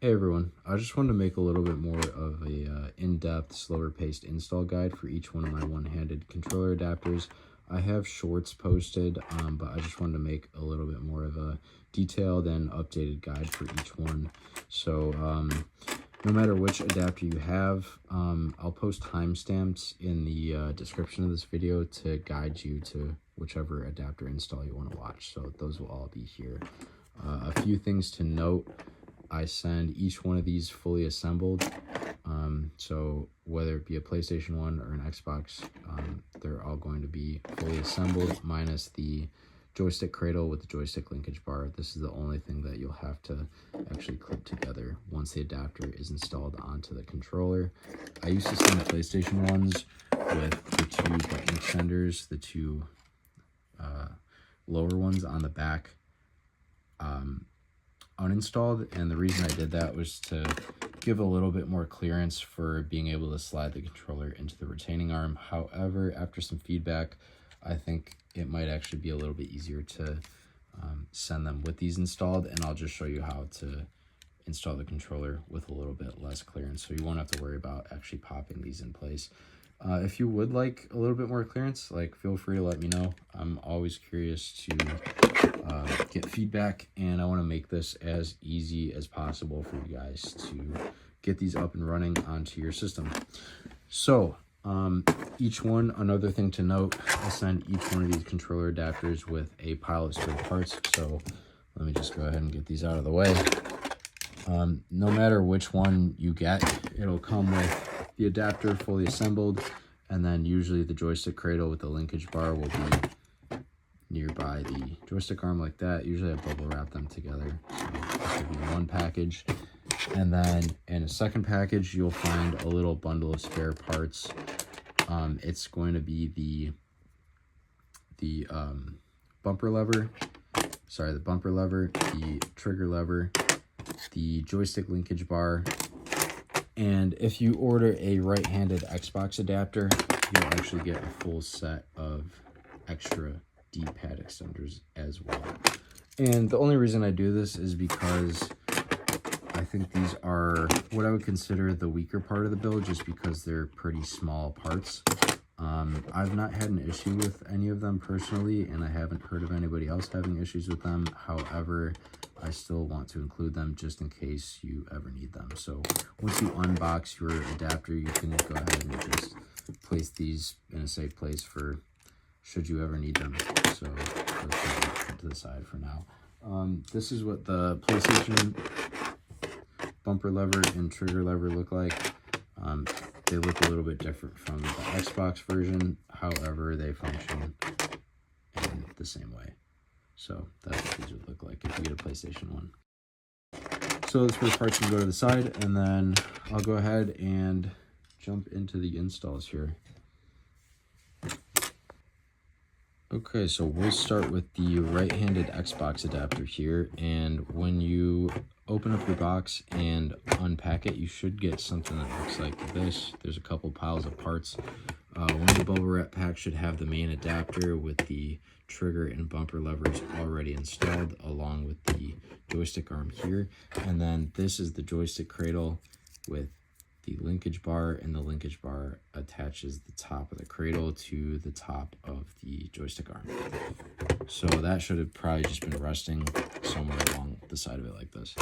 Hey everyone, I just wanted to make a little bit more of a in-depth, slower-paced install guide for each one of my one-handed controller adapters. I have shorts posted, but I just wanted to make a little bit more of a detailed and updated guide for each one. So no matter which adapter you have, I'll post timestamps in the description of this video to guide you to whichever adapter install you want to watch. So those will all be here. A few things to note. I send each one of these fully assembled, so whether it be a PlayStation 1 or an Xbox, they're all going to be fully assembled, minus the joystick cradle with the joystick linkage bar. This is the only thing that you'll have to actually clip together once the adapter is installed onto the controller. I used to send the PlayStation ones with the two button extenders, the two lower ones on the back, uninstalled, and the reason I did that was to give a little bit more clearance for being able to slide the controller into the retaining arm. However, after some feedback, I think it might actually be a little bit easier to send them with these installed, and I'll just show you how to install the controller with a little bit less clearance, so you won't have to worry about actually popping these in place. If you would like a little bit more clearance, feel free to let me know. I'm always curious to get feedback, and I want to make this as easy as possible for you guys to get these up and running onto your system. So each one, another thing to note, I send each one of these controller adapters with a pile of spare parts. So let me just go ahead and get these out of the way. No matter which one you get, it'll come with the adapter fully assembled, and then usually the joystick cradle with the linkage bar will be nearby the joystick arm like that. Usually I bubble wrap them together, so this will be one package. And then in a second package, you'll find a little bundle of spare parts. It's going to be the bumper lever, the trigger lever, the joystick linkage bar, and if you order a right-handed Xbox adapter, you'll actually get a full set of extra D-pad extenders as well. And the only reason I do this is because I think these are what I would consider the weaker part of the build, just because they're pretty small parts. I've not had an issue with any of them personally, and I haven't heard of anybody else having issues with them. However, I still want to include them just in case you ever need them. So once you unbox your adapter, you can go ahead and just place these in a safe place for should you ever need them. So let's put to the side for now. This is what the PlayStation bumper lever and trigger lever look like. They look a little bit different from the Xbox version. However, they function in the same way. So that's what these would look like if you get a PlayStation 1. So the spare parts can go to the side, and then I'll go ahead and jump into the installs here. Okay, so we'll start with the right-handed Xbox adapter here, and when you open up your box and unpack it, you should get something that looks like this. There's a couple piles of parts. One of the bubble wrap packs should have the main adapter with the trigger and bumper levers already installed, along with the joystick arm here. And then this is the joystick cradle with the linkage bar, and the linkage bar attaches the top of the cradle to the top of the joystick arm. So that should have probably just been resting somewhere along the side of it like this.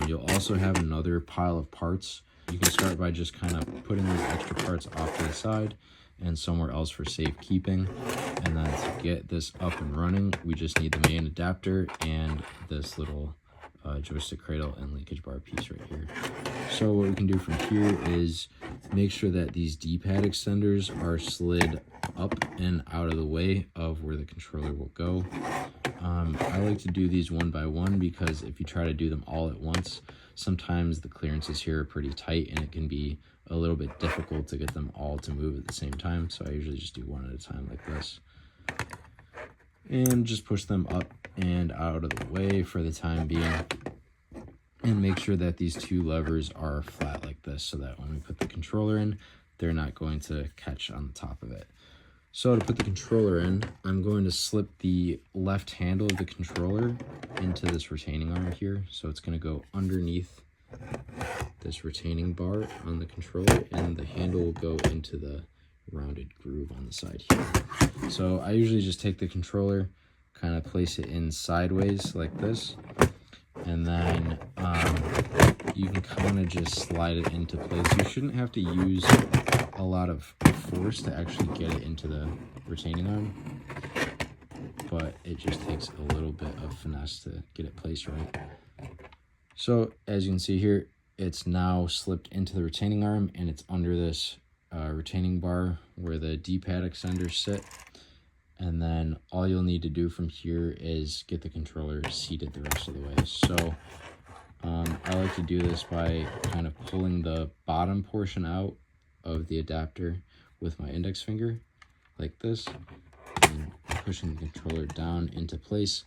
You'll also have another pile of parts. You can start by just kind of putting these extra parts off to the side and somewhere else for safekeeping. And then to get this up and running, we just need the main adapter and this little joystick cradle and linkage bar piece right here. So what we can do from here is make sure that these D-pad extenders are slid up and out of the way of where the controller will go. I like to do these one by one, because if you try to do them all at once, sometimes the clearances here are pretty tight and it can be a little bit difficult to get them all to move at the same time. So I usually just do one at a time like this, and just push them up and out of the way for the time being, and make sure that these two levers are flat like this, so that when we put the controller in, they're not going to catch on the top of it. So to put the controller in, I'm going to slip the left handle of the controller into this retaining arm here. So it's going to go underneath this retaining bar on the controller, and the handle will go into the rounded groove on the side here. So I usually just take the controller, kind of place it in sideways like this, and then you can kind of just slide it into place. You shouldn't have to use a lot of force to actually get it into the retaining arm, but it just takes a little bit of finesse to get it placed right. So as you can see here, it's now slipped into the retaining arm, and it's under this retaining bar where the D-pad extenders sit. And then all you'll need to do from here is get the controller seated the rest of the way. So I like to do this by kind of pulling the bottom portion out of the adapter with my index finger like this, and pushing the controller down into place.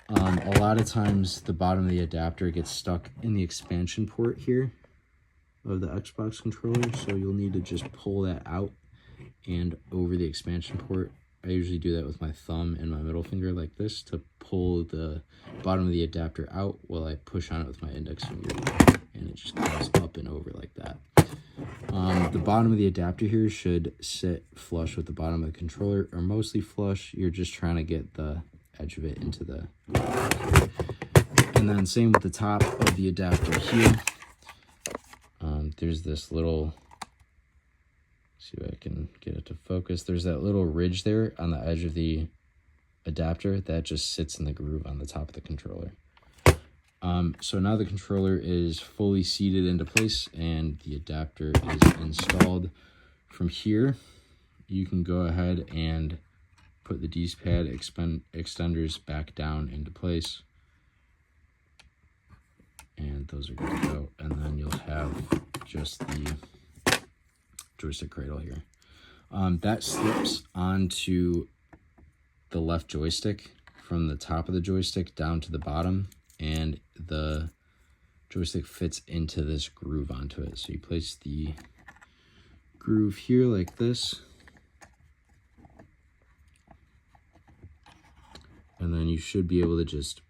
A lot of times the bottom of the adapter gets stuck in the expansion port here of the Xbox controller, so you'll need to just pull that out and over the expansion port. I usually do that with my thumb and my middle finger like this to pull the bottom of the adapter out while I push on it with my index finger, and it just comes up and over like that. The bottom of the adapter here should sit flush with the bottom of the controller, or mostly flush. You're just trying to get the edge of it into the... And then same with the top of the adapter here. There's this little... See if I can get it to focus. There's that little ridge there on the edge of the adapter that just sits in the groove on the top of the controller. So now the controller is fully seated into place and the adapter is installed. From here, you can go ahead and put the D-pad extenders back down into place. And those are good to go. And then you'll have just the joystick cradle here. That slips onto the left joystick from the top of the joystick down to the bottom, and the joystick fits into this groove onto it. So you place the groove here like this, and then you should be able to just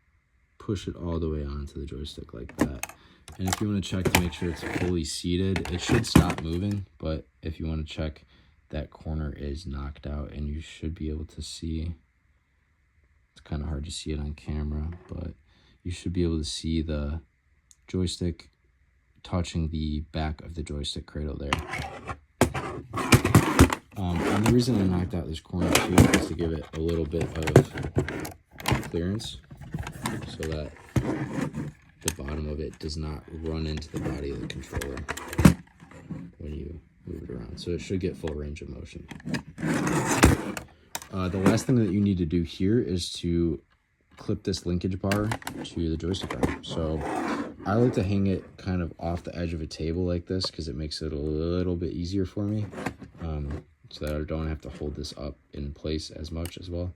push it all the way onto the joystick like that. And if you want to check to make sure it's fully seated, it should stop moving, but if you want to check, that corner is knocked out, and you should be able to see, it's kind of hard to see it on camera, but you should be able to see the joystick touching the back of the joystick cradle there. And the reason I knocked out this corner too is to give it a little bit of clearance so that the bottom of it does not run into the body of the controller when you move it around. So it should get full range of motion. The last thing that you need to do here is to clip this linkage bar to the joystick arm. So I like to hang it kind of off the edge of a table like this because it makes it a little bit easier for me, so that I don't have to hold this up in place as much as well.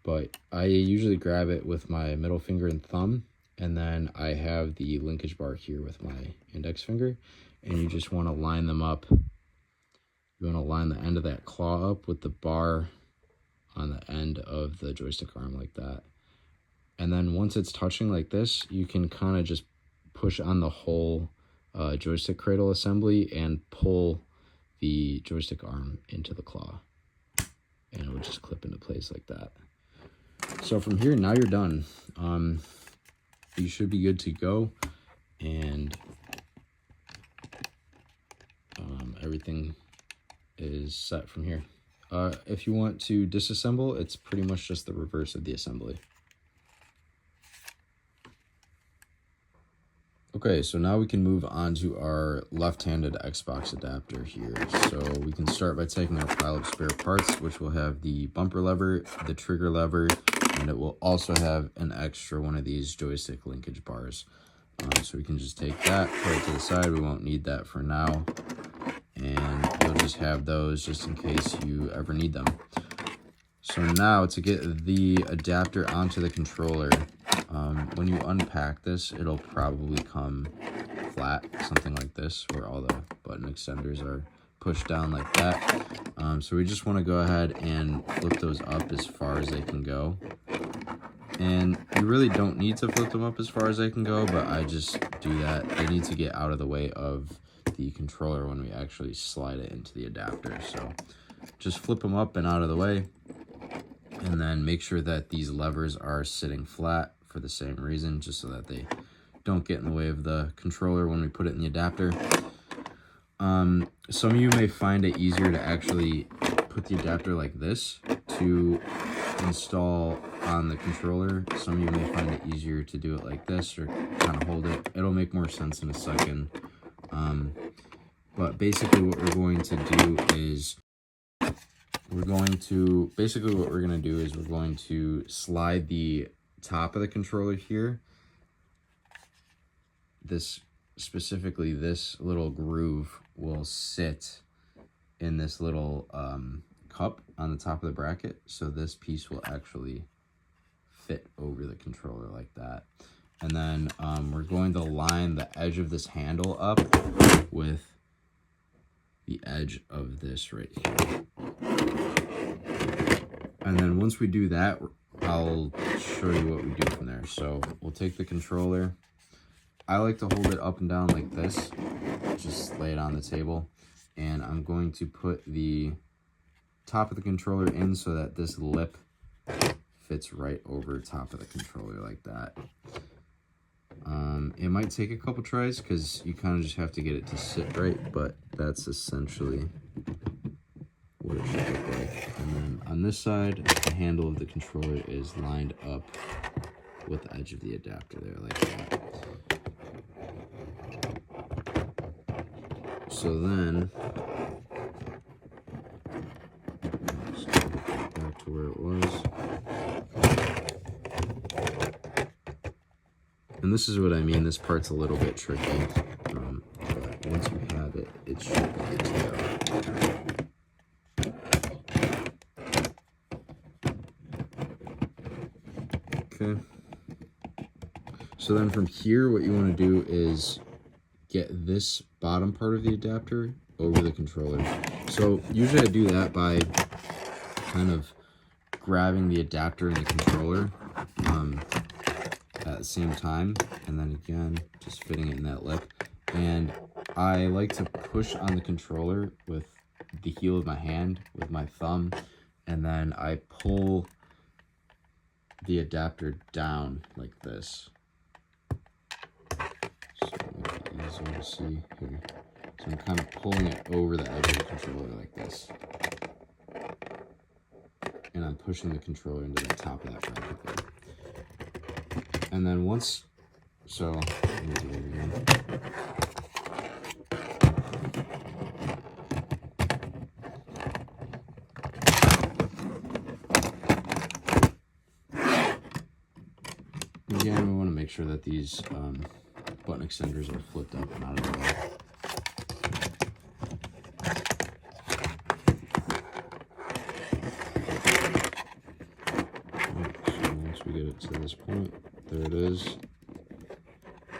But I usually grab it with my middle finger and thumb, and then I have the linkage bar here with my index finger, and you just want to line them up. You want to line the end of that claw up with the bar on the end of the joystick arm like that. And then once it's touching like this, you can kind of just push on the whole joystick cradle assembly and pull the joystick arm into the claw, and it will just clip into place like that. So from here, now you're done. You should be good to go, and everything is set from here. If you want to disassemble, it's pretty much just the reverse of the assembly. Okay, so now we can move on to our left-handed Xbox adapter here. So we can start by taking our pile of spare parts, which will have the bumper lever, the trigger lever, and it will also have an extra one of these joystick linkage bars. So we can just take that, put it to the side. We won't need that for now. And you'll just have those just in case you ever need them. So now to get the adapter onto the controller, when you unpack this, it'll probably come flat, something like this, where all the button extenders are pushed down like that. So we just want to go ahead and flip those up as far as they can go. And you really don't need to flip them up as far as I can go, but I just do that. They need to get out of the way of the controller when we actually slide it into the adapter. So just flip them up and out of the way, and then make sure that these levers are sitting flat for the same reason, just so that they don't get in the way of the controller when we put it in the adapter. Some of you may find it easier to actually put the adapter like this to install on the controller. Some of you may find it easier to do it like this, or kind of hold it. It'll make more sense in a second. But basically what we're going to do is we're going to slide the top of the controller here. Specifically this little groove will sit in this little cup on the top of the bracket, so this piece will actually fit over the controller like that. And then we're going to line the edge of this handle up with the edge of this right here. And then once we do that, I'll show you what we do from there. So we'll take the controller. I like to hold it up and down like this, just lay it on the table, and I'm going to put the top of the controller in so that this lip fits right over top of the controller like that. It might take a couple tries because you kind of just have to get it to sit right, but that's essentially what it should look like. And then on this side, the handle of the controller is lined up with the edge of the adapter there like that. So then, let's go back to where it was. And this is what I mean, this part's a little bit tricky, but once you have it, it should be good to go. Okay. So then from here, what you want to do is get this bottom part of the adapter over the controller. So usually I do that by kind of grabbing the adapter and the controller at the same time, and then again just fitting it in that lip. And I like to push on the controller with the heel of my hand with my thumb, and then I pull the adapter down like this. So make it easier to see here. So I'm kind of pulling it over the edge of the controller like this. And I'm pushing the controller into the top of that bracket there. And then once, so let me do it again. Again, we want to make sure that these button extenders are flipped up and out of the way. So once we get it to this point, there it is.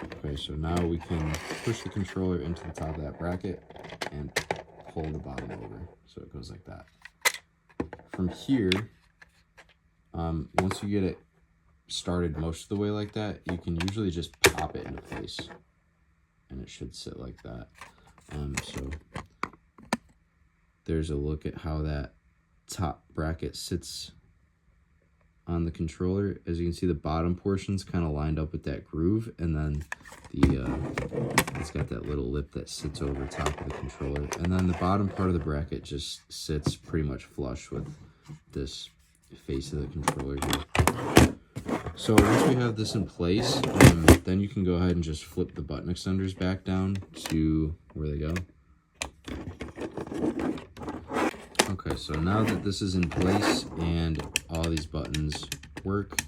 Okay, so now we can push the controller into the top of that bracket and pull the bottom over, so it goes like that. From here, once you get it started most of the way like that, you can usually just pop it into place and it should sit like that. So there's a look at how that top bracket sits on the controller. As you can see, the bottom portion's kind of lined up with that groove, and then it's got that little lip that sits over top of the controller, and then the bottom part of the bracket just sits pretty much flush with this face of the controller here. So once we have this in place, then you can go ahead and just flip the button extenders back down to where they go. Okay, so now that this is in place and all these buttons work,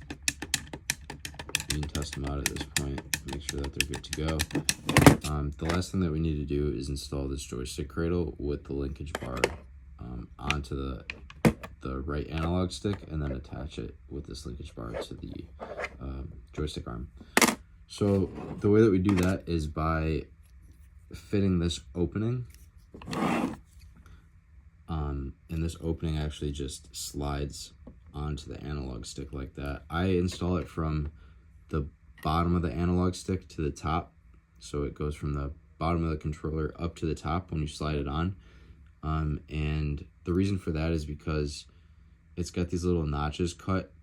you can test them out at this point, make sure that they're good to go. The last thing that we need to do is install this joystick cradle with the linkage bar onto the right analog stick, and then attach it with this linkage bar to the joystick arm. So the way that we do that is by fitting this opening, and this opening actually just slides onto the analog stick like that. I install it from the bottom of the analog stick to the top, so it goes from the bottom of the controller up to the top when you slide it on. And the reason for that is because it's got these little notches cut,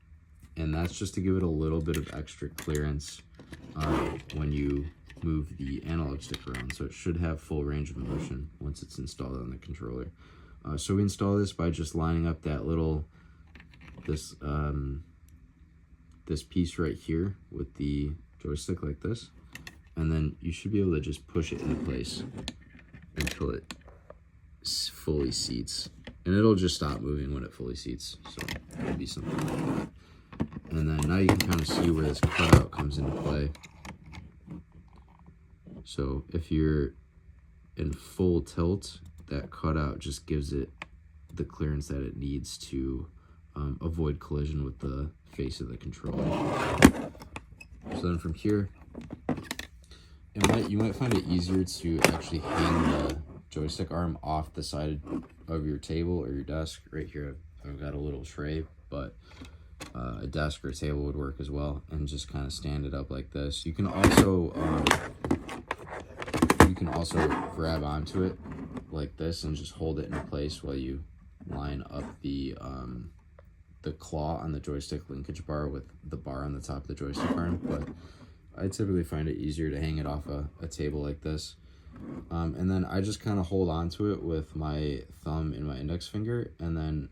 and that's just to give it a little bit of extra clearance when you move the analog stick around, so it should have full range of motion once it's installed on the controller. So we install this by just lining up that little this piece right here with the joystick like this, and then you should be able to just push it into place until it fully seats, and it'll just stop moving when it fully seats. So it'll be something like that. And then now you can kind of see where this cutout comes into play. So if you're in full tilt, that cutout just gives it the clearance that it needs to avoid collision with the face of the controller. So then from here, you might find it easier to actually hang the joystick arm off the side of your table or your desk. Right here I've got a little tray, but a desk or a table would work as well, and just kind of stand it up like this. You can also grab onto it like this and just hold it in place while you line up the claw on the joystick linkage bar with the bar on the top of the joystick arm. But I typically find it easier to hang it off a table like this. And then I just kind of hold on to it with my thumb and my index finger, and then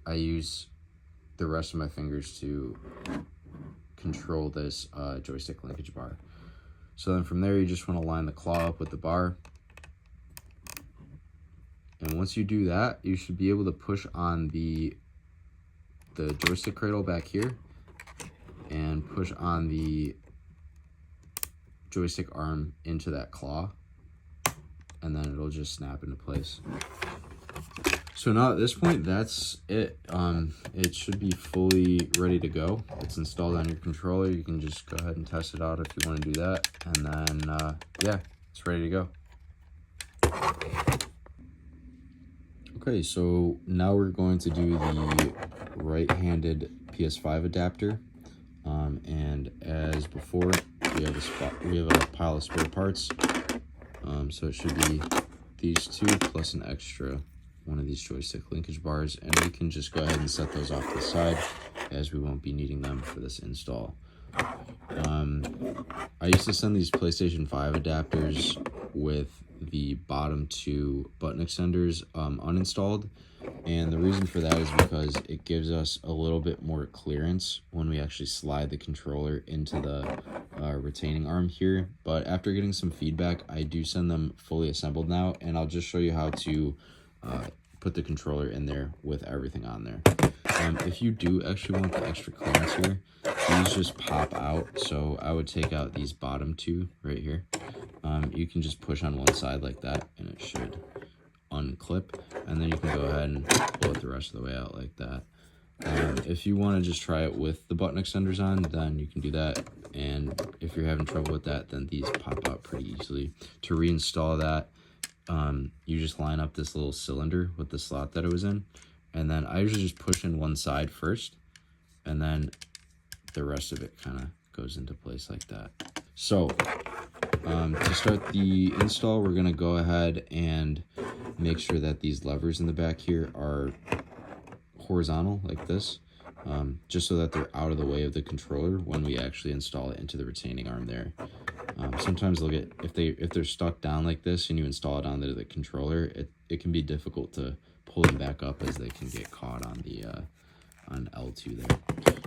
I use the rest of my fingers to control this joystick linkage bar. So then from there, you just want to line the claw up with the bar. And once you do that, you should be able to push on the joystick cradle back here and push on the joystick arm into that claw, and then it'll just snap into place. So now at this point, that's it. It should be fully ready to go. It's installed on your controller. You can just go ahead and test it out if you want to do that. And then, yeah, it's ready to go. Okay, so now we're going to do the right-handed PS5 adapter. And as before, we have a pile of spare parts. So it should be these two plus an extra one of these joystick linkage bars, and we can just go ahead and set those off to the side, as we won't be needing them for this install. I used to send these PlayStation 5 adapters with the bottom two button extenders uninstalled, and the reason for that is because it gives us a little bit more clearance when we actually slide the controller into the retaining arm here. But after getting some feedback, I do send them fully assembled now, and I'll just show you how to put the controller in there with everything on there. If you do actually want the extra clearance here, these just pop out, so I would take out these bottom two right here. You can just push on one side like that, and it should unclip, and then you can go ahead and pull it the rest of the way out like that. If you want to just try it with the button extenders on, then you can do that, and if you're having trouble with that, then these pop out pretty easily. To reinstall that, you just line up this little cylinder with the slot that it was in, and then I usually just push in one side first, and then the rest of it kind of goes into place like that. So to start the install, we're going to go ahead and make sure that these levers in the back here are horizontal like this, just so that they're out of the way of the controller when we actually install it into the retaining arm there. Sometimes they'll get, if they're stuck down like this and you install it onto the controller, it can be difficult to pull them back up, as they can get caught on the on L2 there.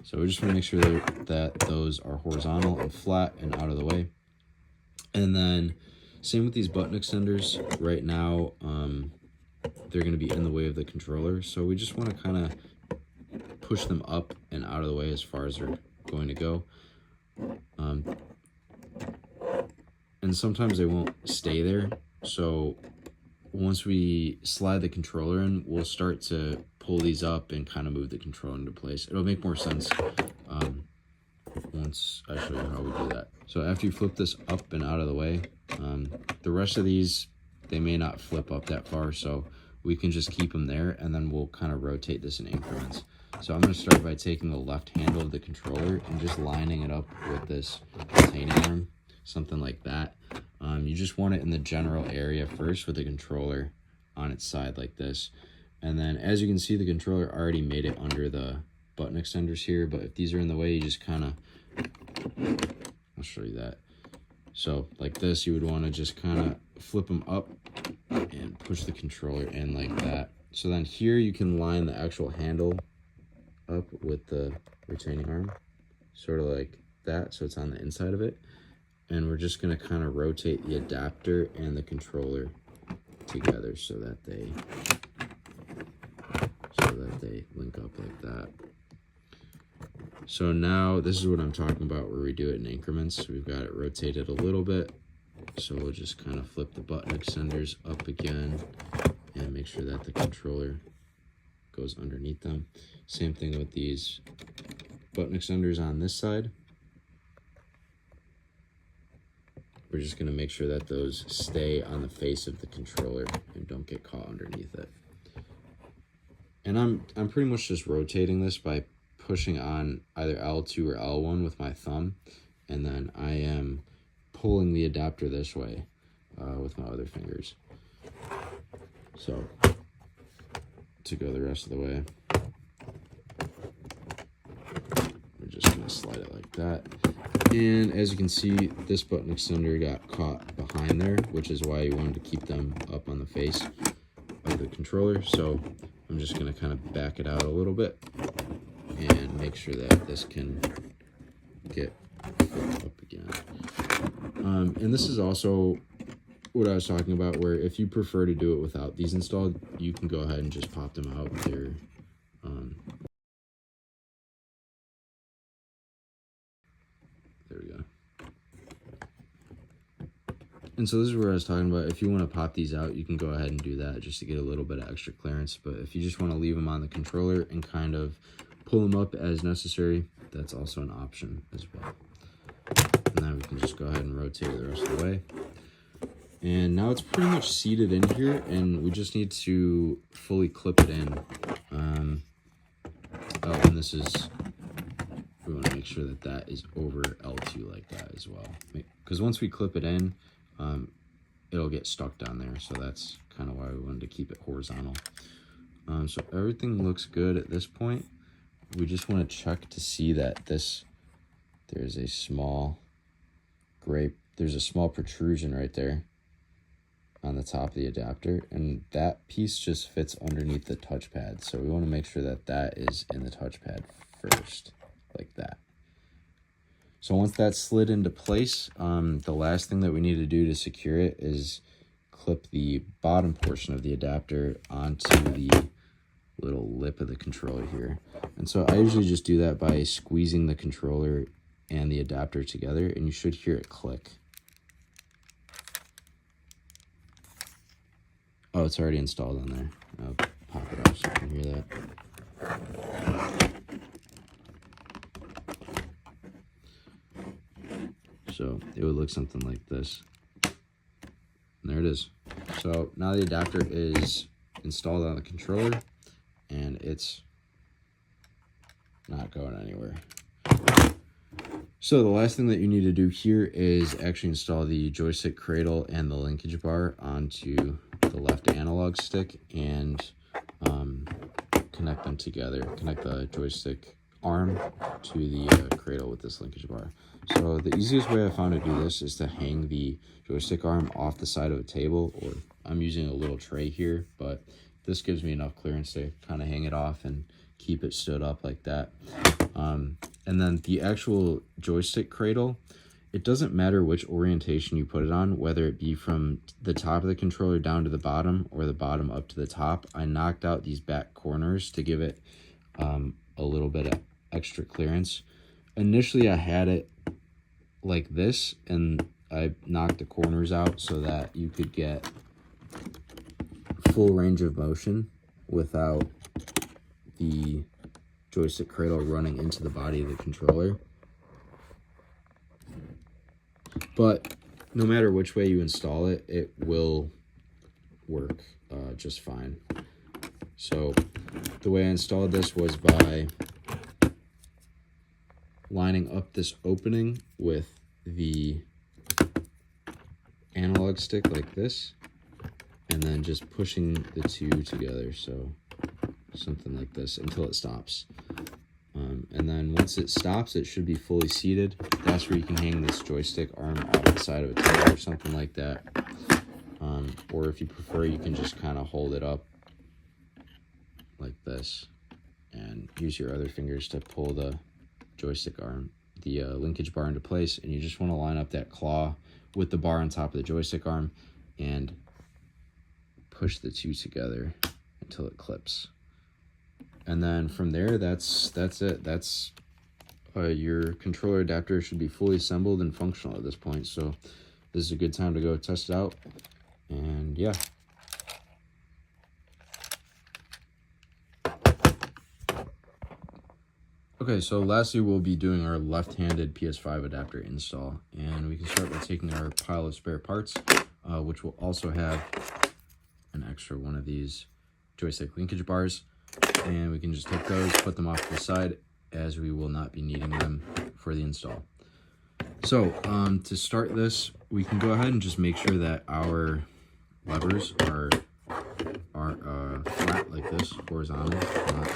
So we just want to make sure that those are horizontal and flat and out of the way. And then same with these button extenders. Right now, they're going to be in the way of the controller, so we just want to kind of push them up and out of the way as far as they're going to go. And sometimes they won't stay there, so once we slide the controller in, we'll start to pull these up and kind of move the controller into place. It'll make more sense once I show you how we do that. So after you flip this up and out of the way, the rest of these, they may not flip up that far, so we can just keep them there, and then we'll kind of rotate this in increments. So I'm going to start by taking the left handle of the controller and just lining it up with this retaining arm, something like that. You just want it in the general area first with the controller on its side like this. And then as you can see, the controller already made it under the button extenders here, but if these are in the way, you just kind of, I'll show you that. So like this, you would want to just kind of flip them up and push the controller in like that. So then here you can line the actual handle up with the retaining arm, sort of like that, so it's on the inside of it. And we're just going to kind of rotate the adapter and the controller together so that they link up like that. So now this is what I'm talking about, where we do it in increments. We've got it rotated a little bit, so we'll just kind of flip the button extenders up again and make sure that the controller goes underneath them. Same thing with these button extenders on this side. We're just going to make sure that those stay on the face of the controller and don't get caught underneath it. And I'm pretty much just rotating this by pushing on either L2 or L1 with my thumb, and then I am pulling the adapter this way with my other fingers. So to go the rest of the way, we're just going to slide it like that. And as you can see, this button extender got caught behind there, which is why you wanted to keep them up on the face of the controller. So I'm just going to kind of back it out a little bit and make sure that this can get flipped up again. And this is also what I was talking about, where if you prefer to do it without these installed, you can go ahead and just pop them out with your there we go. And so this is where I was talking about, if you want to pop these out, you can go ahead and do that just to get a little bit of extra clearance. But if you just want to leave them on the controller and kind of pull them up as necessary, that's also an option as well. And then we can just go ahead and rotate it the rest of the way. And now it's pretty much seated in here, and we just need to fully clip it in. Oh, and this is, we want to make sure that that is over L2 like that as well. Because once we clip it in, it'll get stuck down there. So that's kind of why we wanted to keep it horizontal. So everything looks good at this point. We just want to check to see that there's a small protrusion right there on the top of the adapter, and that piece just fits underneath the touchpad. So we want to make sure that that is in the touchpad first, like that. So once that's slid into place, the last thing that we need to do to secure it is clip the bottom portion of the adapter onto the little lip of the controller here. And so I usually just do that by squeezing the controller and the adapter together, and you should hear it click. Oh, it's already installed on there. I'll pop it off so you can hear that. So it would look something like this. And there it is. So now the adapter is installed on the controller, and it's not going anywhere. So the last thing that you need to do here is actually install the joystick cradle and the linkage bar onto the left analog stick and connect them together. Connect the joystick arm to the cradle with this linkage bar. So the easiest way I found to do this is to hang the joystick arm off the side of a table, or I'm using a little tray here, but this gives me enough clearance to kind of hang it off and keep it stood up like that. And then the actual joystick cradle, it doesn't matter which orientation you put it on, whether it be from the top of the controller down to the bottom or the bottom up to the top. I knocked out these back corners to give it a little bit of extra clearance. Initially I had it like this, and I knocked the corners out so that you could get full range of motion without the joystick cradle running into the body of the controller. But no matter which way you install it, it will work just fine. So the way I installed this was by lining up this opening with the analog stick like this, and then just pushing the two together, so something like this, until it stops. And then once it stops, it should be fully seated. That's where you can hang this joystick arm off the side of a table or something like that. Or if you prefer, you can just kind of hold it up like this and use your other fingers to pull the joystick arm, the linkage bar into place. And you just want to line up that claw with the bar on top of the joystick arm and push the two together until it clips. And then from there, that's it. That's your controller adapter should be fully assembled and functional at this point. So this is a good time to go test it out. And yeah. Okay, so lastly, we'll be doing our left-handed PS5 adapter install. And we can start by taking our pile of spare parts, which will also have an extra one of these joystick linkage bars. And we can just take those, put them off to the side, as we will not be needing them for the install. So to start this, we can go ahead and just make sure that our levers are flat like this, horizontal, not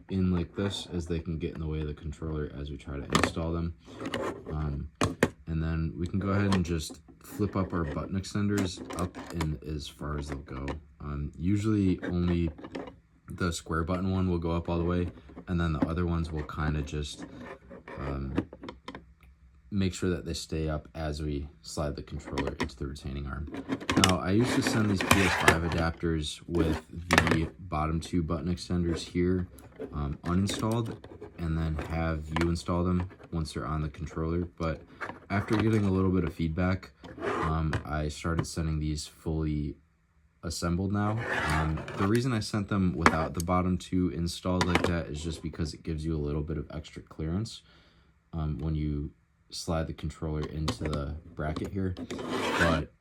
in like this, as they can get in the way of the controller as we try to install them. And then we can go ahead and just flip up our button extenders up and as far as they'll go. Usually only the square button one will go up all the way, and then the other ones will kind of just make sure that they stay up as we slide the controller into the retaining arm. Now, I used to send these PS5 adapters with the bottom two button extenders here uninstalled, and then have you install them once they're on the controller. But after getting a little bit of feedback, I started sending these fully assembled now. The reason I sent them without the bottom two installed like that is just because it gives you a little bit of extra clearance when you slide the controller into the bracket here. But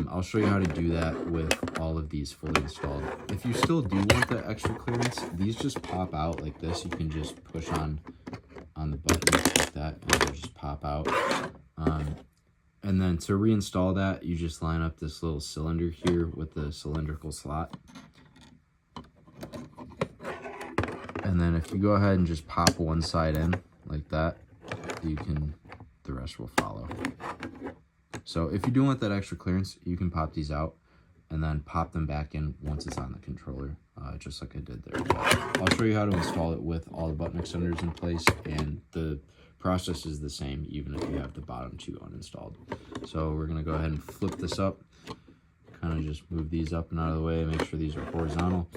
I'll show you how to do that with all of these fully installed. If you still do want that extra clearance, these just pop out like this. You can just push on the buttons like that and they'll just pop out. And then to reinstall that, you just line up this little cylinder here with the cylindrical slot. And then if you go ahead and just pop one side in like that, the rest will follow. So if you do want that extra clearance, you can pop these out and then pop them back in once it's on the controller, just like I did there. But I'll show you how to install it with all the button extenders in place, and the process is the same even if you have the bottom two uninstalled. So we're going to go ahead and flip this up, kind of just move these up and out of the way, make sure these are horizontal.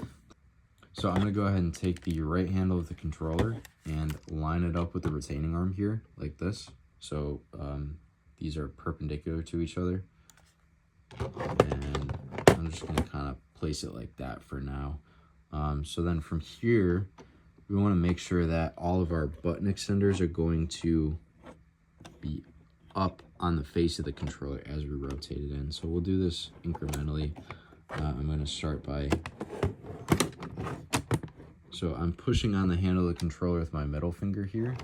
So I'm going to go ahead and take the right handle of the controller and line it up with the retaining arm here like this. So these are perpendicular to each other, and I'm just going to kind of place it like that for now. So then from here, we want to make sure that all of our button extenders are going to be up on the face of the controller as we rotate it in. So we'll do this incrementally. I'm going to start by, so I'm pushing on the handle of the controller with my middle finger here,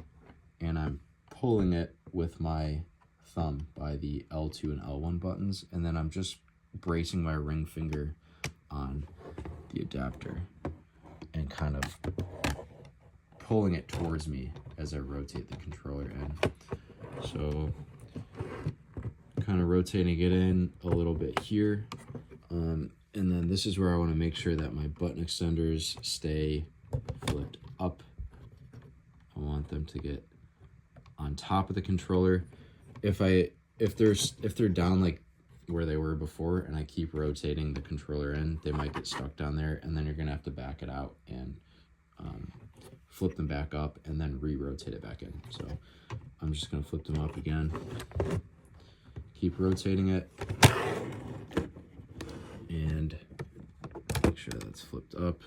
and I'm pulling it with my thumb by the L2 and L1 buttons, and then I'm just bracing my ring finger on the adapter and kind of pulling it towards me as I rotate the controller in. So kind of rotating it in a little bit here, and then this is where I want to make sure that my button extenders stay flipped up. I want them to get on top of the controller. If they're down like where they were before and I keep rotating the controller in, they might get stuck down there, and then you're gonna have to back it out and flip them back up and then re-rotate it back in. So I'm just gonna flip them up again, keep rotating it, and make sure that's flipped up.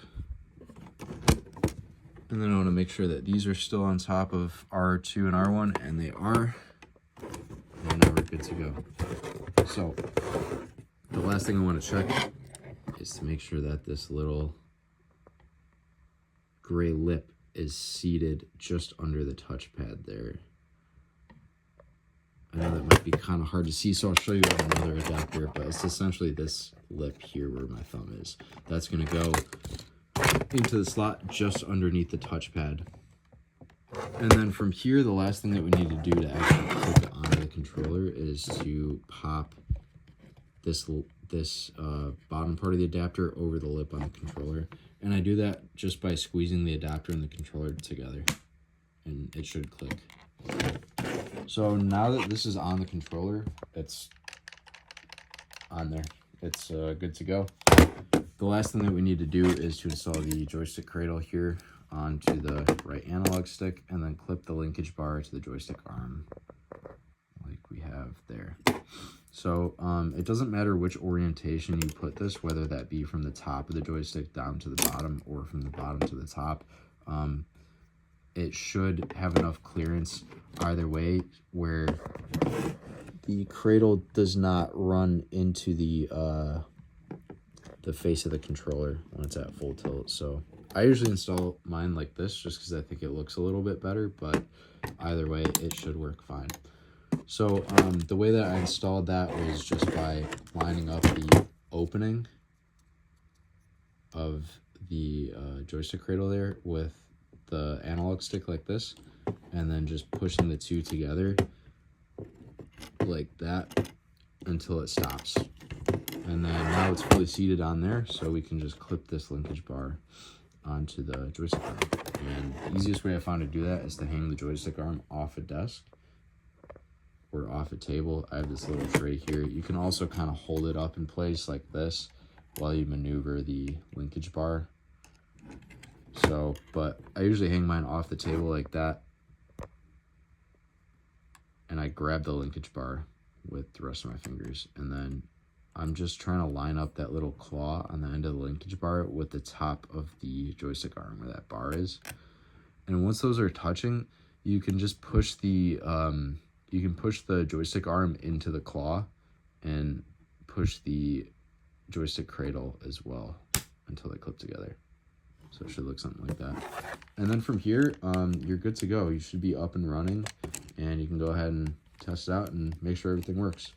And then I want to make sure that these are still on top of R2 and R1, and they are. And now we're good to go. So the last thing I want to check is to make sure that this little gray lip is seated just under the touchpad there. I know that might be kind of hard to see, so I'll show you on another adapter, but it's essentially this lip here where my thumb is. That's going to go into the slot just underneath the touchpad. And then from here, the last thing that we need to do to actually clip it onto the controller is to pop this bottom part of the adapter over the lip on the controller. And I do that just by squeezing the adapter and the controller together, and it should click. So now that this is on the controller, it's on there. It's good to go. The last thing that we need to do is to install the joystick cradle here onto the right analog stick, and then clip the linkage bar to the joystick arm like we have there. So it doesn't matter which orientation you put this, whether that be from the top of the joystick down to the bottom or from the bottom to the top. It should have enough clearance either way where the cradle does not run into the face of the controller when it's at full tilt. So I usually install mine like this just because I think it looks a little bit better, but either way it should work fine. So the way that I installed that was just by lining up the opening of the joystick cradle there with the analog stick like this, and then just pushing the two together like that until it stops. And then now it's fully seated on there, so we can just clip this linkage bar onto the joystick arm. And the easiest way I found to do that is to hang the joystick arm off a desk or off a table. I have this little tray here. You can also kind of hold it up in place like this while you maneuver the linkage bar. So, but I usually hang mine off the table like that, and I grab the linkage bar with the rest of my fingers, and then I'm just trying to line up that little claw on the end of the linkage bar with the top of the joystick arm where that bar is. And once those are touching, you can just push the joystick arm into the claw and push the joystick cradle as well until they clip together. So it should look something like that. And then from here, you're good to go. You should be up and running, and you can go ahead and test it out and make sure everything works.